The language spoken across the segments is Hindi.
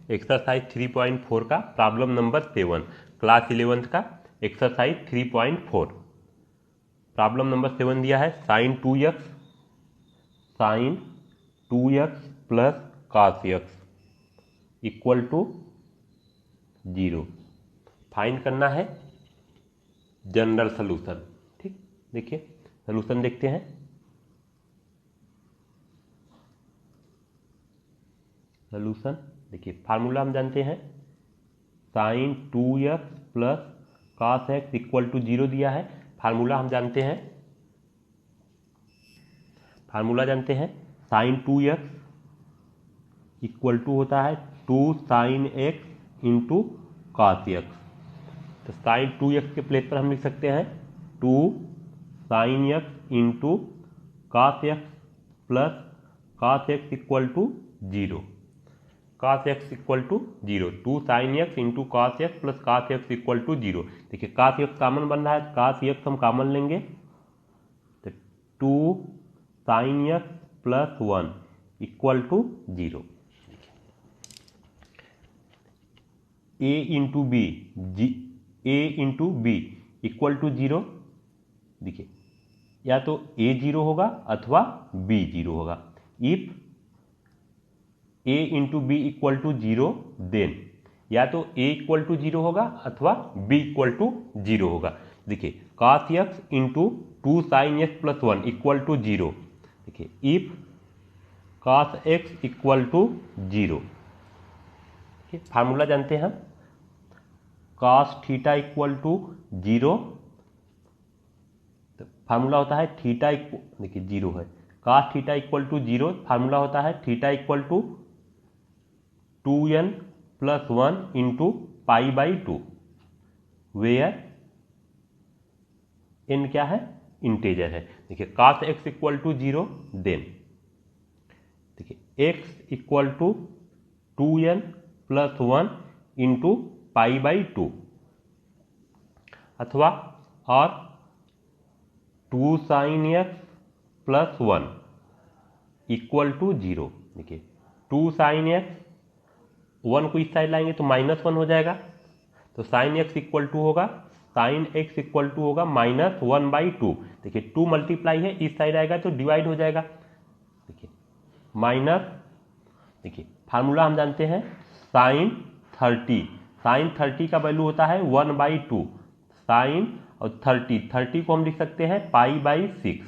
एक्सरसाइज 3.4 का प्रॉब्लम नंबर 7 क्लास 11th का एक्सरसाइज 3.4। प्रॉब्लम नंबर 7 दिया है sine 2x plus cos x equal to 0। Find करना है जनरल सोल्यूशन। ठीक, देखिए सोल्यूशन देखते हैं। सोल्यूशन देखिए, फार्मूला हम जानते हैं sine 2x plus cos x equal to 0 दिया है। फार्मूला हम जानते हैं, साइन 2x इक्वल टू होता है 2 sine x into cos x। तो साइन 2x के प्लेस पर हम लिख सकते हैं 2 sine x into cos x plus cos x equal to 0। cos x equal to 0, 2 sine x into cos x plus cos x equal to 0। देखिए cos x कॉमन बन रहा है, cos x हम कॉमन लेंगे तो 2 sine x plus 1 equal to 0। a into B equal to 0। देखिए या तो a 0 होगा अथवा b 0 होगा। If a into B equal to 0 then या तो a इक्वल टू 0 होगा अथवा b इक्वल टू 0 होगा। देखिए cos x into 2 sine x plus 1 equal to 0। देखिए if cos x equal to 0, formula जानते हैं हम cos थीटा इक्वल टू 0। तो फार्मूला होता है थीटा देखिए 0 है, cos theta equal to 0। Formula होता है theta equal to 2n plus 1 into pi by 2, where n क्या है, इंटेजर है। देखिए cos x equal to 0 then देखिए x equal to 2n plus 1 into pi by 2 अथवा और 2 sine x plus 1 equal to 0। देखिए 2 साइन x 1 को इस साइड लाएंगे तो -1 हो जाएगा, तो साइन x इक्वल टू होगा -1/2। देखिए 2 मल्टीप्लाई है, इस साइड आएगा तो डिवाइड हो जाएगा। देखिए माइनस, देखिए फार्मूला हम जानते हैं साइन 30 का वैल्यू होता है 1/2। साइन और 30 को हम लिख सकते हैं पाई/6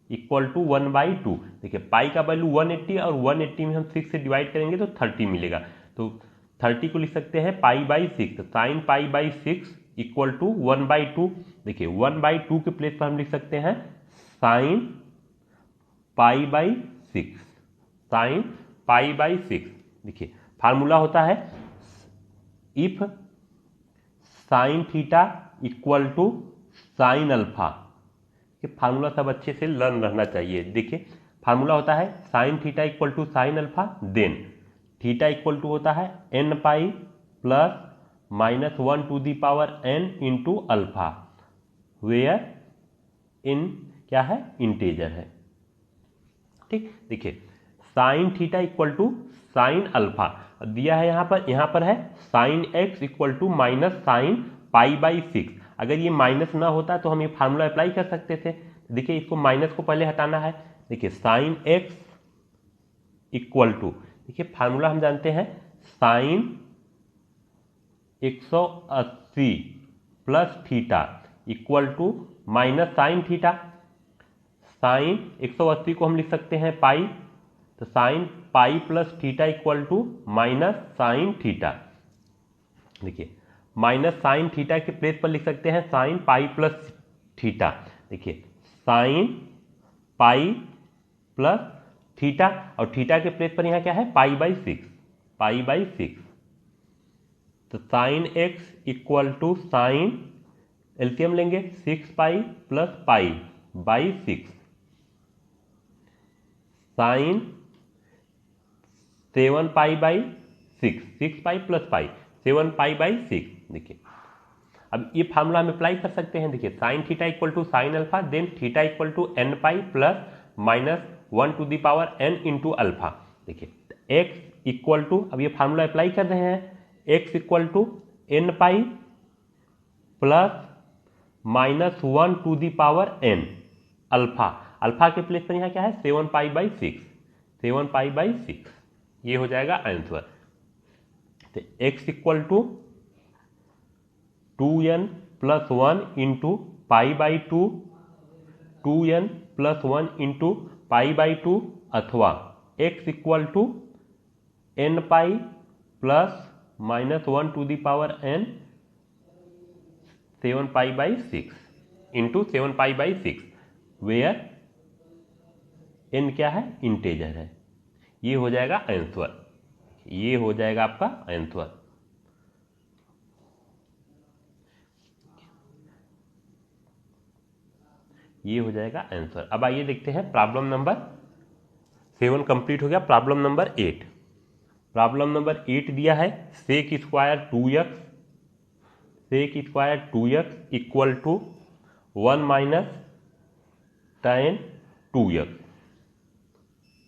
इक्वल टू 1/2। देखिए पाई का वैल्यू 180 और 180 में हम 6 से डिवाइड करेंगे तो 30 मिलेगा, तो 30 को लिख सकते हैं पाई/6। साइन पाई/6 इक्वल टू 1/2। देखिए 1/2 के प्लेस पर हम लिख सकते हैं साइन पाई/6। देखिए फार्मूला होता है if sine theta equal to sine alpha. Formula सब अच्छे से लर्न रहना चाहिए। देखिए फार्मूला होता है sine theta equal to sine alpha, then theta equal to होता है n pi plus -1 to the power n into alpha, where n क्या है, इंटेजर है। ठीक, देखिए sine theta equal to sine alpha दिया है, यहाँ पर है sine x equal to minus sine पाई/6। अगर ये माइनस ना होता तो हम ये फार्मूला अप्लाई कर सकते थे। देखिए इसको माइनस को पहले हटाना है। देखिए साइन x इक्वल टू, देखिए फार्मूला हम जानते हैं sine 180 plus theta equal to minus sine theta. Sine 180 को हम लिख सकते हैं पाई, तो sine pi plus theta equal to minus sine theta. देखिए माइनस साइन थीटा के प्लेस पर लिख सकते हैं साइन पाई प्लस थीटा। देखिए साइन पाई प्लस थीटा और थीटा के प्लेस पर यहाँ क्या है, पाई/6। तो sign x equal to sine, LCM लेंगे 6 पाई प्लस पाई/6, साइन 7 पाई/6, 6 पाई प्लस पाई 7 पाई/6। देखिए अब ये फार्मूला हम अप्लाई कर सकते हैं। देखिए sine theta equal to sine alpha, then theta equal to n pi plus -1 to the power n into alpha. देखिए x इक्वल टू, अब ये फार्मूला अप्लाई कर रहे हैं, x equal to n pi plus minus 1 to the power n alpha. Alpha के प्लेस पर यहाँ क्या है 7 पाई बाई 6, 7 पाई बाई 6, ये हो जाएगा आंसर। तो x equal to 2n plus 1 into pi by 2, 2n plus 1 into pi by 2, अथवा x equal to n pi plus minus 1 to the power n 7 pi by 6 into 7 pi by 6, where n क्या है इंटेजर है। ये हो जाएगा आंसर, ये हो जाएगा आपका आंसर। ये हो जाएगा आंसर। अब आइए देखते हैं प्रॉब्लम नंबर 7 कंप्लीट हो गया। प्रॉब्लम नंबर 8, प्रॉब्लम नंबर 8 दिया है sec square 2x, sec square 2x equal to 1 minus tan 2x,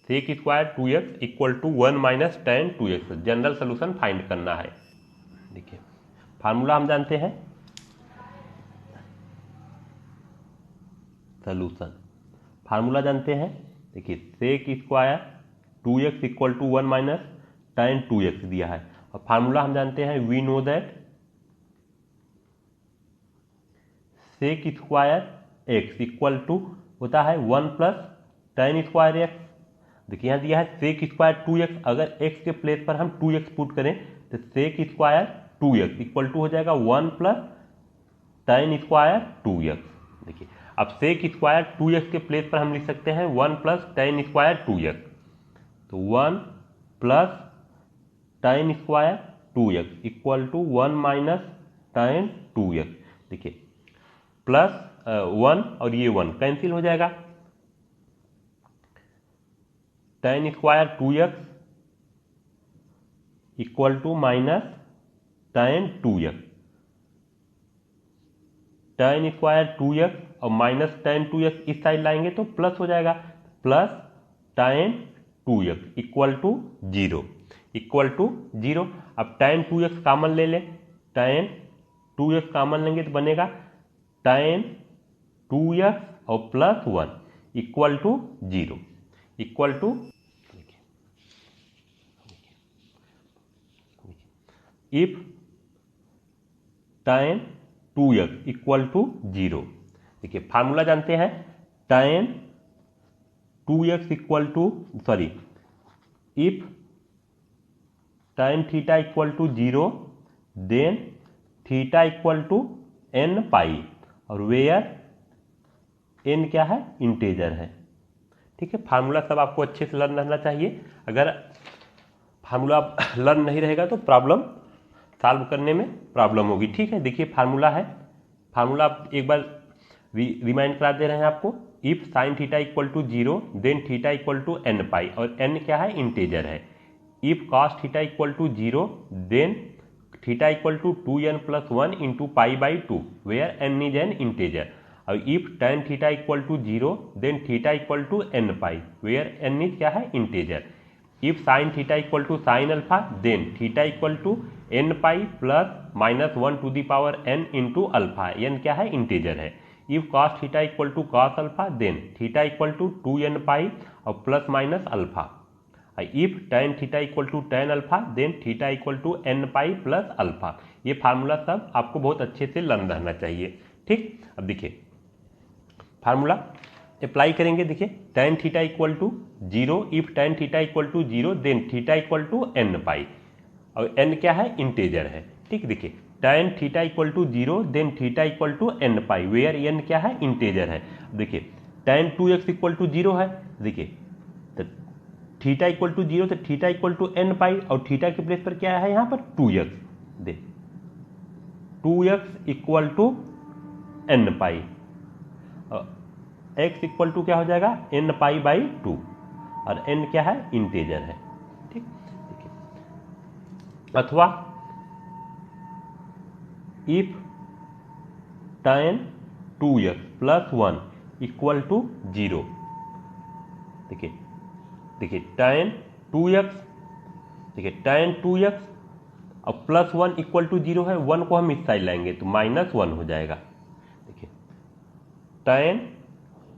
sec square 2x equal to 1 minus tan 2x। General solution find करना है। देखिए फार्मूला हम जानते हैं, सोल्यूशन फार्मूला जानते हैं। देखिए sec square 2x equal to 1 minus tan 2x दिया है, और फार्मूला हम जानते हैं, we know that sec square x equal to होता है 1 प्लस tan स्क्वायर x। देखिए यहाँ दिया है सेक स्क्वायर 2x, अगर x के प्लेस पर हम 2x पुट करें तो सेक स्क्वायर 2x इक्वल टू हो जाएगा 1 प्लस tan स्क्वायर 2x। देखिए अब सेक स्क्वायर 2x के प्लेस पर हम लिख सकते हैं 1 प्लस tan स्क्वायर 2x, तो 1 plus tan square 2x equal to 1 minus tan 2x। देखिए प्लस 1 और ये 1 कैंसिल हो जाएगा, tan square 2x equal to minus tan 2x, tan square 2x और माइनस tan 2x इस साइड लाएंगे तो प्लस हो जाएगा, plus tan 2x equal to 0, equal to 0। अब tan 2x कॉमन ले लें, tan 2x कॉमन लेंगे तो बनेगा tan 2x और plus 1 equal to 0, equal to if tan 2x equal to 0। देखिए फार्मूला जानते हैं, tan 2x equal to if tan theta equal to 0 then theta equal to n pi, और वेयर n क्या है इंटेजर है। ठीक है, फार्मूला सब आपको अच्छे से लर्न रहना चाहिए। अगर फार्मूला लर्न नहीं रहेगा तो प्रॉब्लम सॉल्व करने में प्रॉब्लम होगी। ठीक है, देखिए फार्मूला है, फार्मूला एक बार रिमाइंड करा दे रहे हैं आपको। If sine theta equal to 0 then theta equal to n pi, और n क्या है इंटेजर है। If cos theta equal to 0 then theta equal to 2n plus 1 into pi by 2 where n is an integer. और if tan theta equal to 0 then theta equal to n pi where n is क्या है integer. If sine theta equal to sine alpha then theta equal to n pi plus minus 1 to the power n into alpha, n क्या है इंटेजर है। If cos theta equal to cos alpha then theta equal to 2n pi और plus minus alpha. If tan theta equal to tan alpha then theta equal to n pi plus alpha. ये फार्मूला सब आपको बहुत अच्छे से लर्न रहना चाहिए। ठीक, अब देखिए फार्मूला अप्लाई करेंगे। देखिए tan theta equal to 0, if tan theta equal to 0 then theta equal to n pi, और n क्या है इंटेजर है। ठीक, देखिए tan theta equal to 0 then theta equal to n pi where n क्या है इंटेजर है। देखिए tan 2x इक्वल टू 0 है, देखिए थीटा इक्वल टू 0 तो theta equal to n pi, और थीटा के प्लेस पर क्या है यहाँ पर 2x, दे 2x equal to n pi, x equal to क्या हो जाएगा n पाई बाई 2, और n क्या है इंटेजर है। ठीक, देखिए अथवा if tan 2x plus 1 equal to 0। देखिए tan 2x देखिए tan 2x और प्लस 1 इक्वल टू 0 है, 1 को हम इस साइड लाएंगे तो -1 हो जाएगा। देखिए tan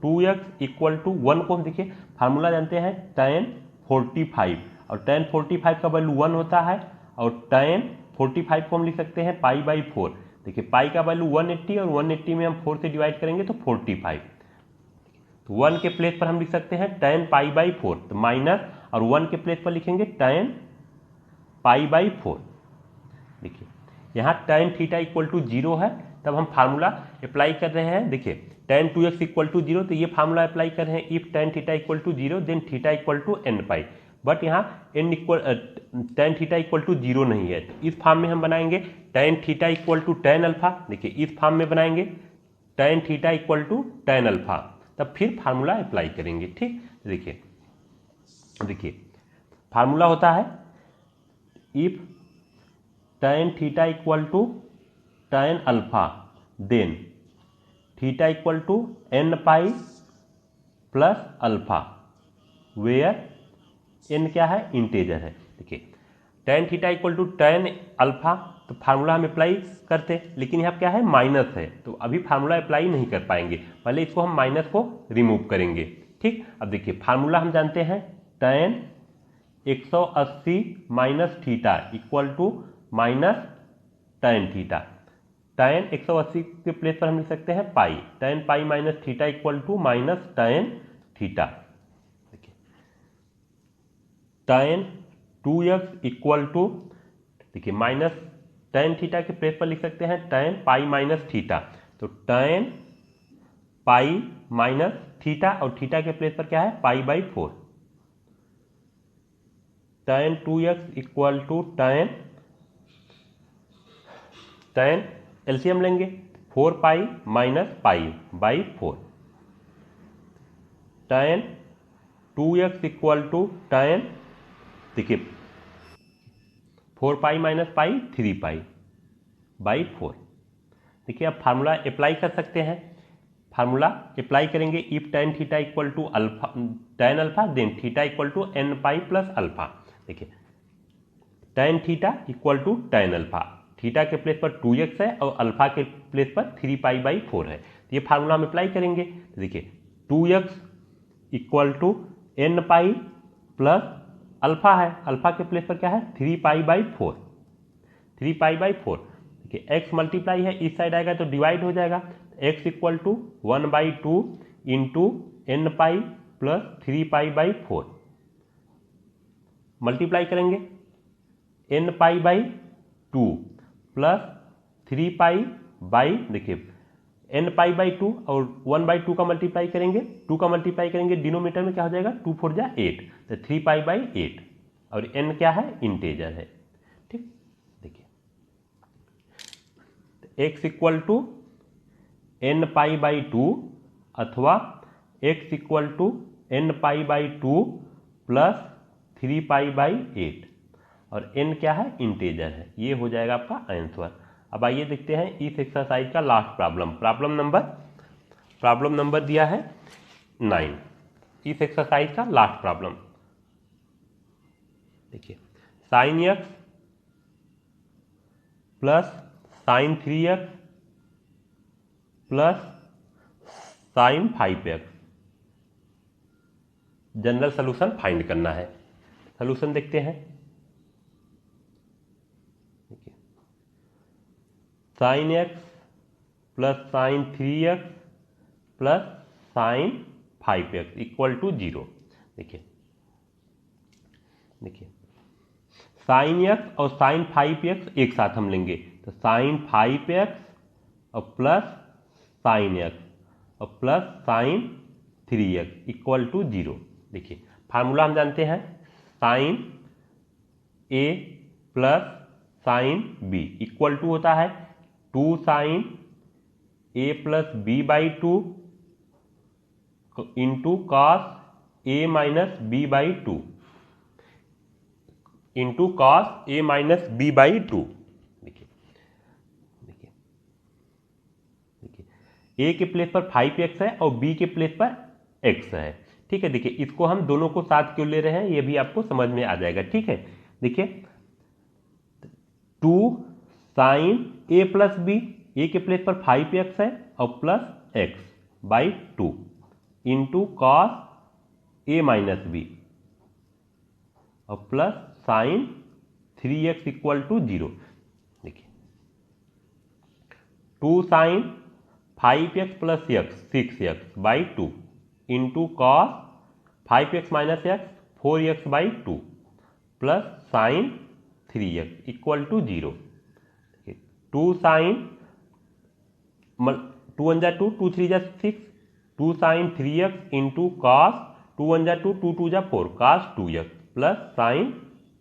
2x इक्वल टू 1 को हम देखिए फार्मूला जानते हैं tan 45 और tan 45 का वैल्यू 1 होता है और tan 45 को हम लिख सकते हैं π/4। देखिए पाई का वैल्यू 180 और 180 में हम 4 से डिवाइड करेंगे तो 45। तो 1 के प्लेस पर हम लिख सकते हैं tan π/4 तो माइनस और 1 के प्लेस पर लिखेंगे tan π/4। देखिए यहाँ tan थीटा इक्वल टू 0 है, तब हम फार्मूला अप्लाई कर रहे हैं। देखिए tan 2x इक्वल टू 0 तो ये फार्मूला अप्लाई कर रहे हैं, if tan theta equal to 0 then theta equal to n π। But यहाँ tan थीटा इक्वल टू 0 नहीं है, तो इस फॉर्म में हम बनाएंगे tan theta equal to tan alpha. देखिए इस फॉर्म में बनाएंगे tan theta equal to tan alpha, तब फिर फार्मूला अप्लाई करेंगे। ठीक, देखिए फार्मूला होता है if tan theta equal to tan alpha then theta equal to n π plus alpha where n क्या है, इंटेजर है। देखिए tan theta equal to tan alpha, तो फार्मूला हम अप्लाई करते, लेकिन यहाँ क्या है माइनस है, तो अभी फार्मूला अप्लाई नहीं कर पाएंगे, पहले इसको हम माइनस को रिमूव करेंगे। ठीक, अब देखिए फार्मूला हम जानते हैं tan 180 minus theta equal to minus tan theta. tan 180 के प्लेस पर हम लिख सकते हैं pi, tan π minus theta equal to minus tan theta. देखिए tan 2x इक्वल टू, देखिए माइनस tan थीटा के प्लेस पर लिख सकते हैं tan π माइनस थीटा, तो tan π माइनस थीटा और थीटा के प्लेस पर क्या है π/4। tan 2x equal to tan LCM लेंगे 4π minus π/4। tan 2x equal to tan, देखिए 4π माइनस π 3π/4। देखिए आप फार्मूला अप्लाई कर सकते हैं, फार्मूला अप्लाई करेंगे if tan theta equal to alpha tan alpha then theta equal to n π plus alpha. देखिए tan theta equal to tan alpha, theta के प्लेस पर 2x है और अल्फा के प्लेस पर 3π/4 है, तो ये फार्मूला हम अप्लाई करेंगे। देखिए 2x equal to n π plus alpha है, अल्फा के प्लेस पर क्या है 3π/4। 3π/4 देखिए x मल्टीप्लाई है, इस साइड आएगा तो डिवाइड हो जाएगा, x equal to 1/2 into n π plus 3π/4 multiply करेंगे n π/2 प्लस 3π देखिए n π/2 और 1/2 का मल्टीप्लाई करेंगे, 2 का मल्टीप्लाई करेंगे डिनोमिनेटर में क्या हो जाएगा 2 4 जा 8, तो 3π/8 और n क्या है इंटेजर है। ठीक, देखिए x इक्वल टू n π/2 अथवा x equal to n π/2 plus 3π/8 और n क्या है इंटेजर है, ये हो जाएगा आपका आंसर। अब आइए देखते हैं इस एक्सरसाइज का लास्ट प्रॉब्लम, प्रॉब्लम नंबर दिया है 9, इस एक्सरसाइज का लास्ट प्रॉब्लम। देखिए sin x plus sin 3x plus sin 5x, general solution find करना है। सोल्यूशन देखते हैं, sin x plus sin 3x plus sin 5x equal to 0। देखिए sin x और sin 5x एक साथ हम लेंगे तो sin 5x और प्लस sin x और plus sin 3x equal to 0। देखिए फार्मूला हम जानते हैं sin a plus sin b equal to होता है 2 sin a plus b/2 into cos a minus b/2 into cos a minus b/2। देखिए a के प्लेस पर 5x है और b के प्लेस पर x है। ठीक है, देखिए इसको हम दोनों को साथ क्यों ले रहे हैं ये भी आपको समझ में आ जाएगा। ठीक है, देखिए 2 sine A plus B, A के प्लेस पर 5x है और plus x by 2 into cos A minus B और plus sine 3x equal to 0। देखिए 2 sine 5x plus x 6x by 2 into cos 5x minus x 4x by 2 plus sine 3x equal to 0। 2 sine 2 1 जा 2 2 3 जा 6 2 साइन 3x इंटू कॉस 2 1 जा 2 2 2 जा 4 cos 2x plus sine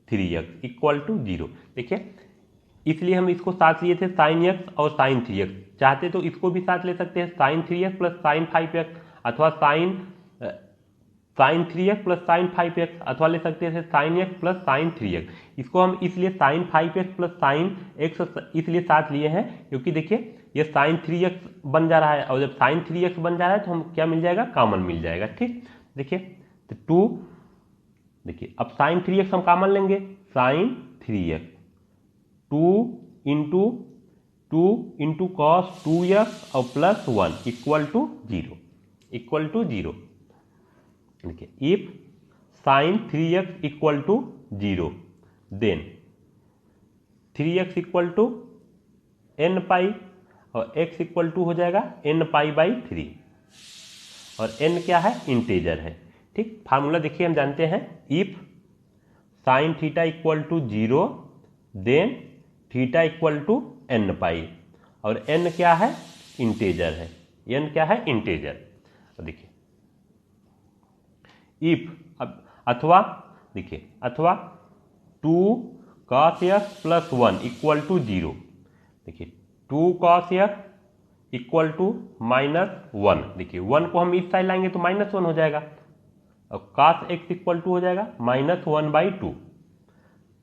3x equal to 0। देखिए इसलिए हम इसको साथ लिए थे साइन x और साइन 3x, चाहते तो इसको भी साथ ले सकते हैं sign 3x plus sign 5x अथवा sign 3x plus sign 5x अथवा ले सकते हैं sign x plus sine 3x। इसको हम इसलिए sign 5x plus sign x इसलिए साथ लिए हैं क्योंकि देखिए ये साइन 3x बन जा रहा है और जब साइन 3x बन जा रहा है तो हम क्या मिल जाएगा, कॉमन मिल जाएगा। ठीक, देखिए तो 2, देखिए अब साइन 3x हम कॉमन लेंगे, sign 3x 2 into cos 2x और प्लस 1 इक्वल टू 0। देखिए if sine 3x equal to 0 then 3x equal to n pi और x इक्वल टू हो जाएगा n पाई बाई 3 और n क्या है, इंटीजर है। ठीक, फार्मूला देखिए हम जानते हैं if sine theta equal to 0 then theta equal to n pi और n क्या है, इंटीजर है, n क्या है, इंटीजर। देखिए इफ अथवा देखिए अथवा 2 cos x plus 1 equal to 0। देखिए 2 cos x इक्वल टू -1। देखिए 1 को हम इस साइड लाएंगे तो -1 हो जाएगा और cos x इक्वल टू हो जाएगा -1 बाई 2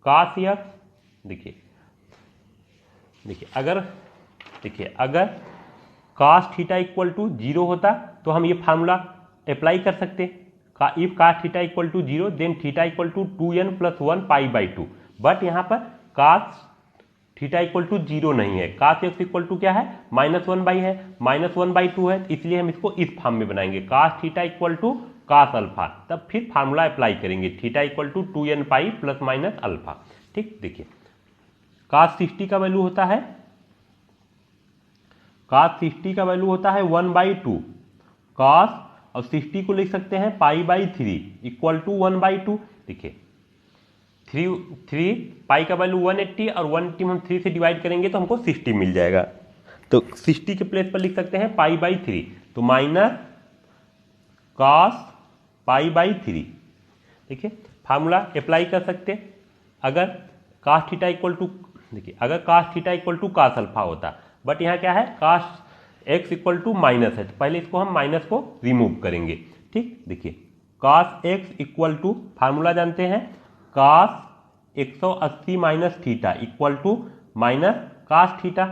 cos x। देखिए अगर cos थीटा इक्वल टू 0 होता तो हम ये फार्मूला अप्लाई कर सकते, if cos theta equal to 0 then theta equal to 2n plus 1 pi by 2। But यहाँ पर cos थीटा इक्वल टू 0 नहीं है, cos x इक्वल टू क्या है, -1 बाई है, -1 बाई 2 है, इसलिए हम इसको इस फॉर्म में बनाएंगे cos theta equal to cos alpha, तब फिर फार्मूला अप्लाई करेंगे theta equal to 2n pi plus minus alpha. ठीक, देखिए cos 60 का वैल्यू होता है, cos 60 का वैल्यू होता है 1 बाई 2 cos और 60 को लिख सकते हैं pi by 3 equal to 1 by 2। देखिए 3 पाई का वैल्यू 180 और 180 हम 3 से डिवाइड करेंगे तो हमको 60 मिल जाएगा, तो 60 के प्लेस पर लिख सकते हैं पाई बाई 3, तो माइनस cos पाई बाई 3। देखिए फार्मूला अप्लाई कर सकते, अगर cos थीटा इक्वल टू, देखिए अगर cos theta equal to cos alpha होता, बट यहाँ क्या है cos x equal to minus है, तो पहले इसको हम माइनस को रिमूव करेंगे। ठीक, देखिए cos x equal to, formula जानते हैं cos 180 minus theta equal to minus cos theta.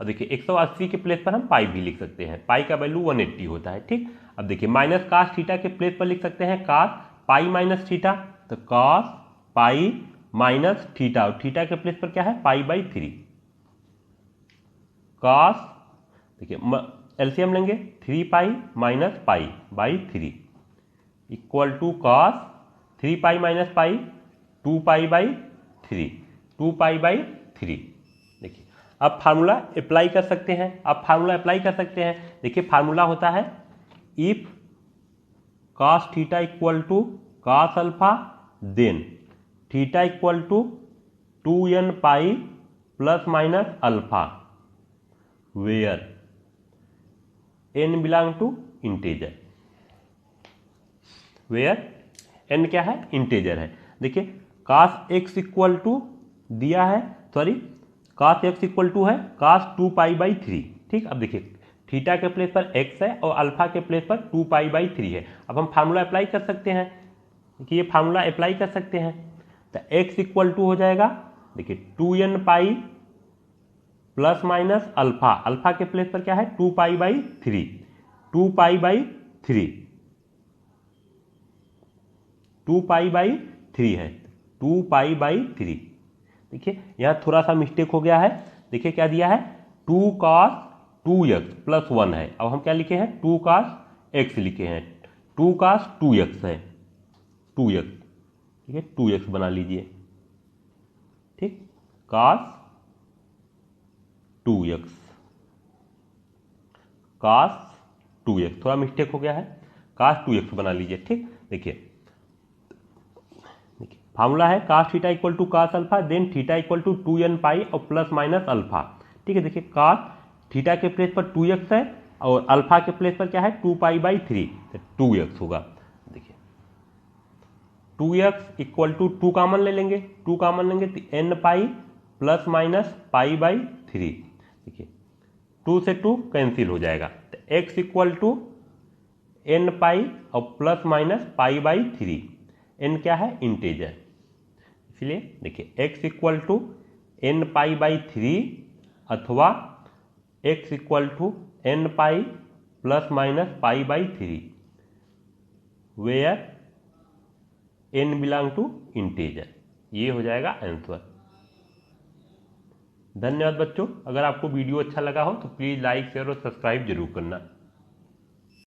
और देखिए 180 के प्लेस पर हम पाई भी लिख सकते हैं, पाई का वैल्यू 180 होता है। ठीक, अब देखिए माइनस cos थीटा के प्लेस पर लिख सकते हैं cos पाई माइनस थीटा, तो cos पाई माइनस थीटा और थीटा के प्लेस पर क्या है, पाई बाई 3 cos। देखिए एलसीएम लेंगे 3 pi minus pi by 3 equal to cos 3 pi minus pi 2 pi by 3, 2 pi by 3। देखिए अब फार्मूला अप्लाई कर सकते हैं, देखिए फार्मूला होता है if cos theta equal to cos alpha then theta equal to 2n pi plus minus alpha where n belong to integer, where n क्या है, इंटीजर है। देखिए cos x इक्वल टू दिया है, cos x इक्वल टू है cos 2 पाई बाई 3। ठीक, अब देखिए थीटा के प्लेस पर x है और अल्फा के प्लेस पर 2 पाई बाई 3 है। अब हम फार्मूला अप्लाई कर सकते हैं कि ये फार्मूला अप्लाई कर सकते हैं, तो x इक्वल टू हो जाएगा, देखिए 2n pi plus minus alpha, alpha के प्लेस पर क्या है 2 pi by 3, 2 pi by 3, 2 pi by 3 है, 2π/3। देखिए यहाँ थोड़ा सा मिस्टेक हो गया है। देखिए क्या दिया है, 2 cos 2x प्लस 1 है। अब हम क्या लिखे हैं, 2 cos x लिखे हैं। 2 cos 2x है, 2x, ठीक है, 2x बना लीजिए। ठीक, cos 2x, cos 2x, थोड़ा मिस्टेक हो गया है, cos 2x बना लीजिए। ठीक, देखिए फार्मूला है cos theta equal to cos alpha, then theta equal to 2n pi और प्लस माइनस अल्फा। ठीक है, देखिए cos थीटा के प्लेस पर 2x है और अल्फा के प्लेस पर क्या है, 2π/3, तो 2x होगा। देखिए 2x इक्वल टू 2 कॉमन ले लेंगे, 2 कॉमन लेंगे तो n पाई प्लस माइनस π/3। देखिए 2 से 2 कैंसिल हो जाएगा, तो x equal to n pi और प्लस माइनस π/3। n क्या है, इंटीजर, इसलिए देखिए x इक्वल टू n π/3 अथवा x equal to n pi plus minus π/3 where n belong to integer. ये हो जाएगा आंसर। धन्यवाद बच्चों। अगर आपको वीडियो अच्छा लगा हो तो प्लीज़ लाइक, शेयर और सब्सक्राइब जरूर करना।